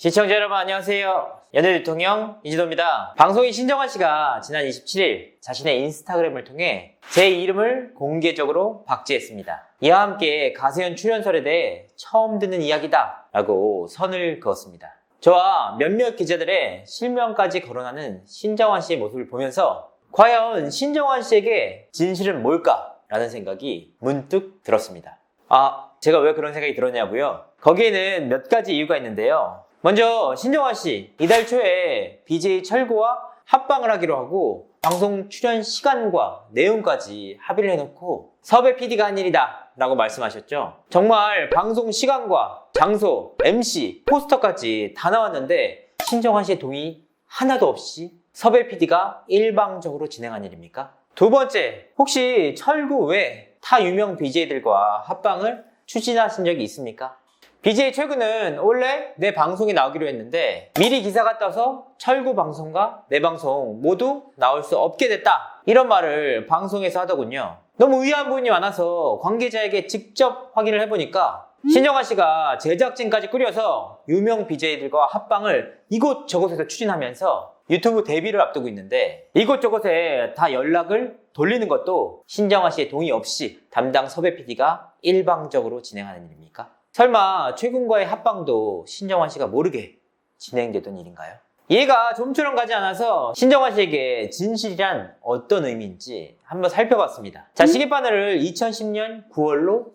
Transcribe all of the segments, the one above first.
시청자 여러분 안녕하세요. 연예 대통령 이진호입니다. 방송인 신정환 씨가 지난 27일 자신의 인스타그램을 통해 제 이름을 공개적으로 박제했습니다. 이와 함께 가세현 출연설에 대해 처음 듣는 이야기다 라고 선을 그었습니다. 저와 몇몇 기자들의 실명까지 거론하는 신정환 씨의 모습을 보면서 과연 신정환 씨에게 진실은 뭘까? 라는 생각이 문득 들었습니다. 제가 왜 그런 생각이 들었냐고요? 거기에는 몇 가지 이유가 있는데요. 먼저 신정환 씨, 이달 초에 BJ 철구와 합방을 하기로 하고 방송 출연 시간과 내용까지 합의를 해놓고 섭외 PD가 한 일이다 라고 말씀하셨죠. 정말 방송 시간과 장소, MC, 포스터까지 다 나왔는데 신정환 씨의 동의 하나도 없이 섭외 PD가 일방적으로 진행한 일입니까? 두 번째, 혹시 철구 외 타 유명 BJ들과 합방을 추진하신 적이 있습니까? BJ 철구는 원래 내 방송에 나오기로 했는데 미리 기사가 떠서 철구 방송과 내 방송 모두 나올 수 없게 됐다, 이런 말을 방송에서 하더군요. 너무 의아한 부분이 많아서 관계자에게 직접 확인을 해보니까 신정환 씨가 제작진까지 꾸려서 유명 BJ들과 합방을 이곳저곳에서 추진하면서 유튜브 데뷔를 앞두고 있는데 이곳저곳에 다 연락을 돌리는 것도 신정환 씨의 동의 없이 담당 섭외 PD가 일방적으로 진행하는 일입니까? 설마 최근과의 합방도 신정환 씨가 모르게 진행되던 일인가요? 이해가 좀처럼 가지 않아서 신정환 씨에게 진실이란 어떤 의미인지 한번 살펴봤습니다. 자, 시계바늘을 2010년 9월로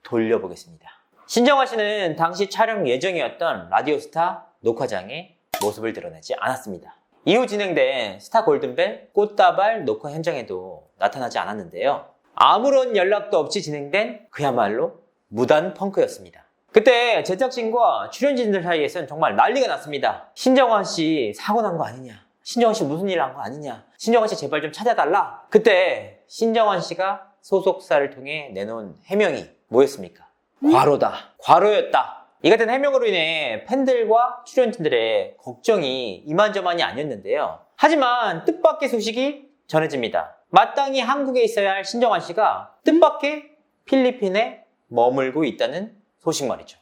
돌려보겠습니다. 신정환 씨는 당시 촬영 예정이었던 라디오스타 녹화장에 모습을 드러내지 않았습니다. 이후 진행된 스타 골든벨 꽃다발 녹화 현장에도 나타나지 않았는데요. 아무런 연락도 없이 진행된 그야말로 무단 펑크였습니다. 그때 제작진과 출연진들 사이에서는 정말 난리가 났습니다. 신정환 씨 사고 난 거 아니냐? 신정환 씨 무슨 일 한 거 아니냐? 신정환 씨 제발 좀 찾아달라. 그때 신정환 씨가 소속사를 통해 내놓은 해명이 뭐였습니까? 과로다. 과로였다. 이 같은 해명으로 인해 팬들과 출연진들의 걱정이 이만저만이 아니었는데요. 하지만 뜻밖의 소식이 전해집니다. 마땅히 한국에 있어야 할 신정환 씨가 뜻밖의 필리핀에 머물고 있다는 소식 말이죠.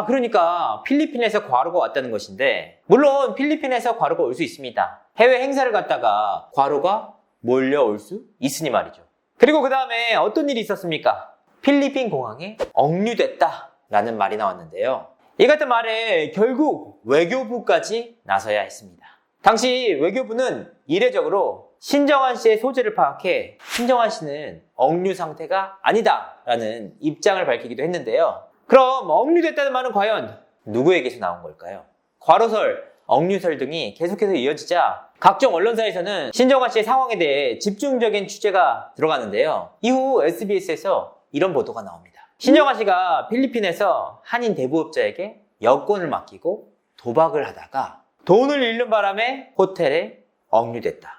그러니까 필리핀에서 과로가 왔다는 것인데, 물론 필리핀에서 과로가 올 수 있습니다. 해외 행사를 갔다가 과로가 몰려올 수 있으니 말이죠. 그리고 그 다음에 어떤 일이 있었습니까? 필리핀 공항에 억류됐다 라는 말이 나왔는데요. 이 같은 말에 결국 외교부까지 나서야 했습니다. 당시 외교부는 이례적으로 신정환 씨의 소재를 파악해 신정환 씨는 억류 상태가 아니다 라는 입장을 밝히기도 했는데요. 그럼 억류됐다는 말은 과연 누구에게서 나온 걸까요? 과로설, 억류설 등이 계속해서 이어지자 각종 언론사에서는 신정환 씨의 상황에 대해 집중적인 취재가 들어가는데요. 이후 SBS에서 이런 보도가 나옵니다. 신정환 씨가 필리핀에서 한인 대부업자에게 여권을 맡기고 도박을 하다가 돈을 잃는 바람에 호텔에 억류됐다.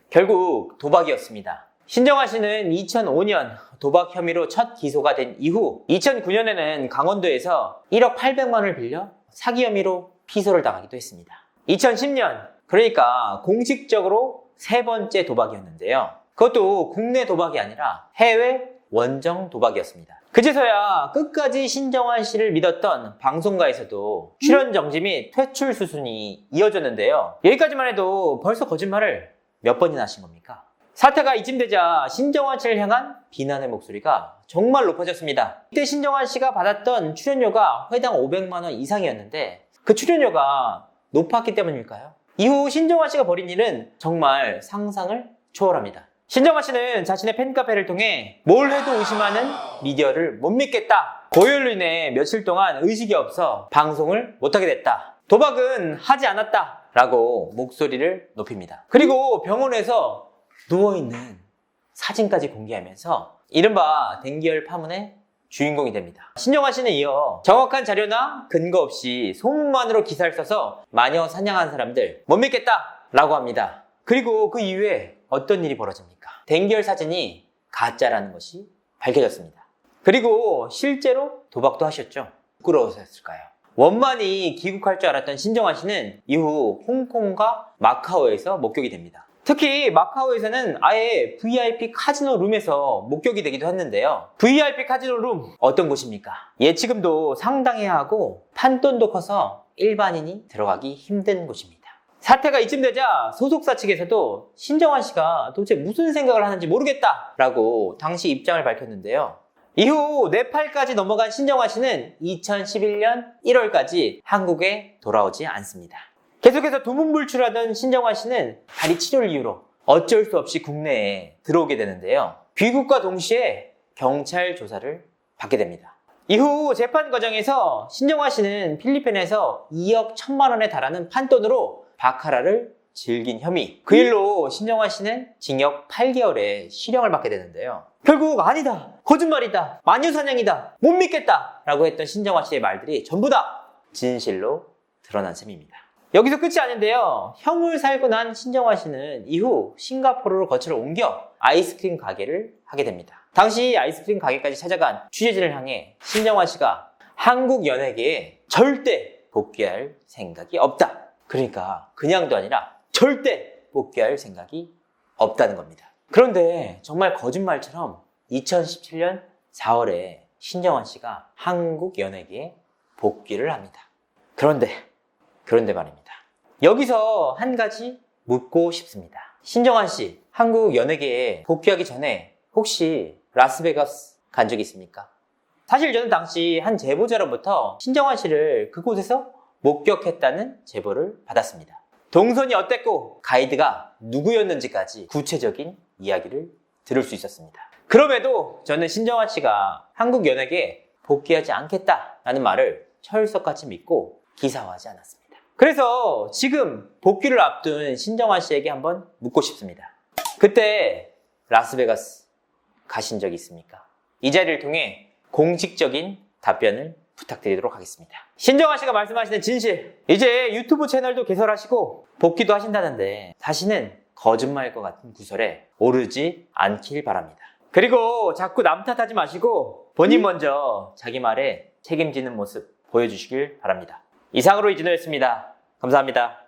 결국 도박이었습니다. 신정환 씨는 2005년 도박 혐의로 첫 기소가 된 이후 2009년에는 강원도에서 1억 800만 원을 빌려 사기 혐의로 피소를 당하기도 했습니다. 2010년, 그러니까 공식적으로 세 번째 도박이었는데요. 그것도 국내 도박이 아니라 해외 원정 도박이었습니다. 그제서야 끝까지 신정환 씨를 믿었던 방송가에서도 출연 정지 및 퇴출 수순이 이어졌는데요. 여기까지만 해도 벌써 거짓말을 몇 번이나 하신 겁니까? 사태가 이쯤 되자 신정환 씨를 향한 비난의 목소리가 정말 높아졌습니다. 이때 신정환 씨가 받았던 출연료가 회당 500만 원 이상이었는데 그 출연료가 높았기 때문일까요? 이후 신정환 씨가 벌인 일은 정말 상상을 초월합니다. 신정환 씨는 자신의 팬카페를 통해 뭘 해도 의심하는 미디어를 못 믿겠다. 고열로 인해 며칠 동안 의식이 없어 방송을 못하게 됐다. 도박은 하지 않았다. 라고 목소리를 높입니다. 그리고 병원에서 누워있는 사진까지 공개하면서 이른바 댕기열 파문의 주인공이 됩니다. 신정환 씨는 이어 정확한 자료나 근거 없이 소문만으로 기사를 써서 마녀 사냥한 사람들 못 믿겠다. 라고 합니다. 그리고 그 이후에 어떤 일이 벌어집니까? 댕기열 사진이 가짜라는 것이 밝혀졌습니다. 그리고 실제로 도박도 하셨죠. 부끄러워서였을까요? 원만히 귀국할 줄 알았던 신정환 씨는 이후 홍콩과 마카오에서 목격이 됩니다. 특히 마카오에서는 아예 VIP 카지노 룸에서 목격이 되기도 했는데요. VIP 카지노 룸 어떤 곳입니까? 예치금도 상당해야 하고 판돈도 커서 일반인이 들어가기 힘든 곳입니다. 사태가 이쯤 되자 소속사 측에서도 신정환 씨가 도대체 무슨 생각을 하는지 모르겠다라고 당시 입장을 밝혔는데요. 이후 네팔까지 넘어간 신정환 씨는 2011년 1월까지 한국에 돌아오지 않습니다. 계속해서 두문불출하던 신정환 씨는 다리 치료를 이유로 어쩔 수 없이 국내에 들어오게 되는데요. 귀국과 동시에 경찰 조사를 받게 됩니다. 이후 재판 과정에서 신정환 씨는 필리핀에서 2억 1천만 원에 달하는 판돈으로 바카라를 즐긴 혐의. 그 일로 신정환 씨는 징역 8개월의 실형을 받게 되는데요. 결국 아니다, 거짓말이다, 마녀사냥이다, 못 믿겠다 라고 했던 신정환 씨의 말들이 전부 다 진실로 드러난 셈입니다. 여기서 끝이 아닌데요. 형을 살고 난 신정환 씨는 이후 싱가포르로 거처를 옮겨 아이스크림 가게를 하게 됩니다. 당시 아이스크림 가게까지 찾아간 취재진을 향해 신정환 씨가 한국 연예계에 절대 복귀할 생각이 없다. 그러니까 그냥도 아니라 절대 복귀할 생각이 없다는 겁니다. 그런데 정말 거짓말처럼 2017년 4월에 신정환 씨가 한국 연예계에 복귀를 합니다. 그런데 말입니다. 여기서 한 가지 묻고 싶습니다. 신정환 씨, 한국 연예계에 복귀하기 전에 혹시 라스베가스 간 적이 있습니까? 사실 저는 당시 한 제보자로부터 신정환 씨를 그곳에서 목격했다는 제보를 받았습니다. 동선이 어땠고 가이드가 누구였는지까지 구체적인 이야기를 들을 수 있었습니다. 그럼에도 저는 신정환 씨가 한국 연예계에 복귀하지 않겠다라는 말을 철석같이 믿고 기사화하지 않았습니다. 그래서 지금 복귀를 앞둔 신정환 씨에게 한번 묻고 싶습니다. 그때 라스베가스 가신 적이 있습니까? 이 자리를 통해 공식적인 답변을 부탁드리도록 하겠습니다. 신정환 씨가 말씀하시는 진실, 이제 유튜브 채널도 개설하시고 복귀도 하신다는데 다시는 거짓말과 같은 구설에 오르지 않길 바랍니다. 그리고 자꾸 남 탓하지 마시고 본인 먼저 자기 말에 책임지는 모습 보여주시길 바랍니다. 이상으로 이진호였습니다. 감사합니다.